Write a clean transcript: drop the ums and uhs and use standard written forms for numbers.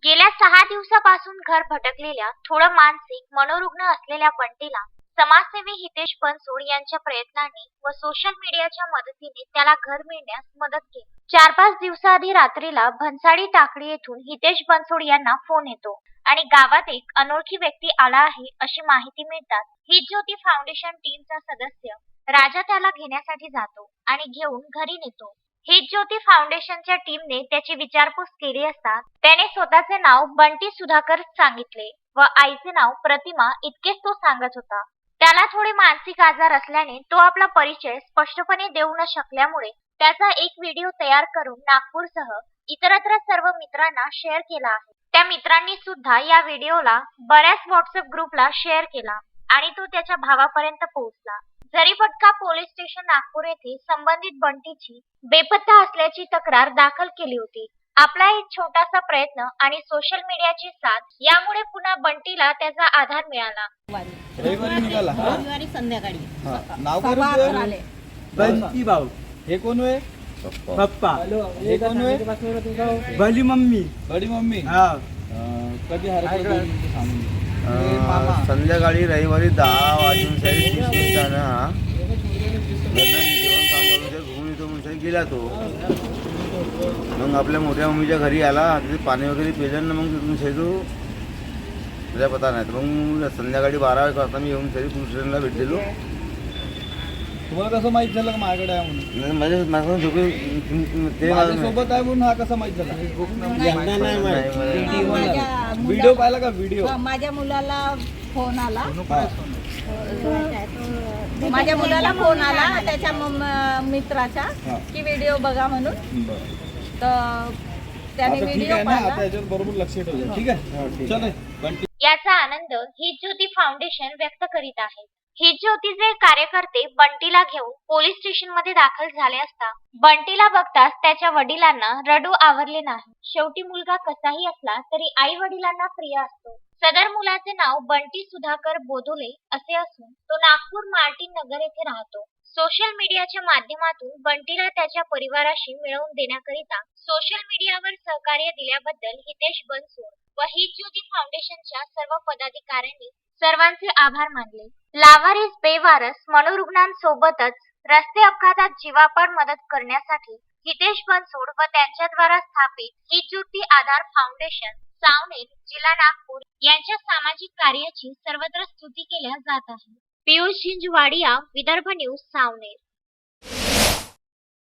गेल्या 6 दिवसापासून घर भटकलेल्या, थोडं मानसिक मनोरुग्ण असलेल्या बंटीला समाजसेवी हितेश बनसोड यांच्या प्रयत्नांनी व सोशल मीडियाच्या मदतीने त्याला घर मिळण्यास मदत केली. 4-5 दिवसाआधी रात्रीला भन्साडी टाकळी येथून हितेश बनसोड यांना फोन येतो आणि गावात एक अनोळखी व्यक्ती आला आहे अशी माहिती मिळताच हित ज्योती फाउंडेशन टीमचा सदस्य राजा त्याला घेण्यासाठी जातो आणि घेऊन घरी नेतो. हित ज्योती फाउंडेशनच्या टीमने त्याची विचारपूस केली असता त्याने स्वतःचे नाव बंटी सुधाकर सांगितले व आईचे नाव प्रतिमा इतकेच तो सांगत होता. त्याला थोडे मानसिक आजार असल्याने तो आपला परिचय स्पष्टपणे देऊ न शकल्यामुळे त्याचा एक व्हिडिओ तयार करून नागपूरसह इतरत्र सर्व मित्रांना शेअर केला आहे. त्या मित्रांनी सुद्धा या व्हिडिओला बऱ्याच व्हॉट्सअप ग्रुपला शेअर केला आणि तो त्याच्या भावापर्यंत पोहोचला. जरीपटका पोलीस स्टेशन नागपूर येथे संबंधित बंटीची बेपत्ता असल्याची तक्रार दाखल केली होती. आपला एक छोटासा प्रयत्न आणि सोशल मीडियाची साथ यामुळे पुन्हा बंटीला त्याचा आधार मिळाला. रविवारी निघाला रविवारी संध्याकाळी नाव काय सभा तुझं? आले. बंटी भाऊ हे कोण आहे? पप्पा हे कोण आहे? बली मम्मी बडी मम्मी. हा कधी हरकत सांगून दे. मामा संध्याकाळी रविवारी 10 वाजून 30 मिनिटांना जेवण काम करून घेऊन येतो म्हणून गेला तो. मग आपल्या मोठ्या मम्मीच्या घरी आला, तिथे पाणी वगैरे पिलं ना, मग तिथून शेजू त्याचा पता नाही. तर मग संध्याकाळी 12 वाजता मी येऊन तरी पोलीस स्टेशनला भेटलेलो. तुम्हाला कसं माहित झालं का माझ्याकडे आहे म्हणून? माझ्या झोपे ते माझ्यासोबत आहे म्हणून हा कसा माहित झाला? माझ्या व्हिडिओ पाहिला का? व्हिडिओ माझ्या मुलाला फोन आला. माझ्या मुलाला फोन आला त्याच्या मित्राचा हा. की व्हिडिओ बघा म्हणून. बरं. तर त्याने आता ठीक व्हिडिओ आहे ना, पाहिला. आता याच्यावर बरोबर लक्ष ठेवूया. ठीक आहे, चल बंटी. याचा आनंद हित ज्योती फाउंडेशन व्यक्त करीत आहे. हित ज्योतीचे कार्यकर्ते बंटीला घेऊन पोलीस स्टेशन मध्ये दाखल झाले असता बंटीला बघताच त्याच्या वडिलांना रडू आवरले नाही. शेवटी मुलगा कसाही असला तरी आई वडिलांना प्रिय असतो. सदर मुलाचे नाव बंटी सुधाकर बोधोले असे असून तो नागपूर मार्टिन नगर येथे राहतो. सोशल मीडियाच्या माध्यमातून बंटीला त्याच्या परिवाराशी मिळवून देण्याकरिता सोशल मीडियावर सहकार्य दिल्याबद्दल हितेश बनसोड व हित ज्योती फाउंडेशनच्या सर्व पदाधिकाऱ्यांनी सर्वांचे आभार मानले. लावारिस बेवारस मनोरुग्णांसोबतच रस्ते अपघातात जीवापाड मदत करण्यासाठी हितेश बनसोड व त्यांच्याद्वारा स्थापित हित ज्योती आधार फाउंडेशन सावनेर जिल्हा नागपूर यांच्या सामाजिक कार्याची सर्वत्र स्तुती केल्या जात आहे. पियुष झिंझवाडिया, विदर्भ न्यूज, सावनेर.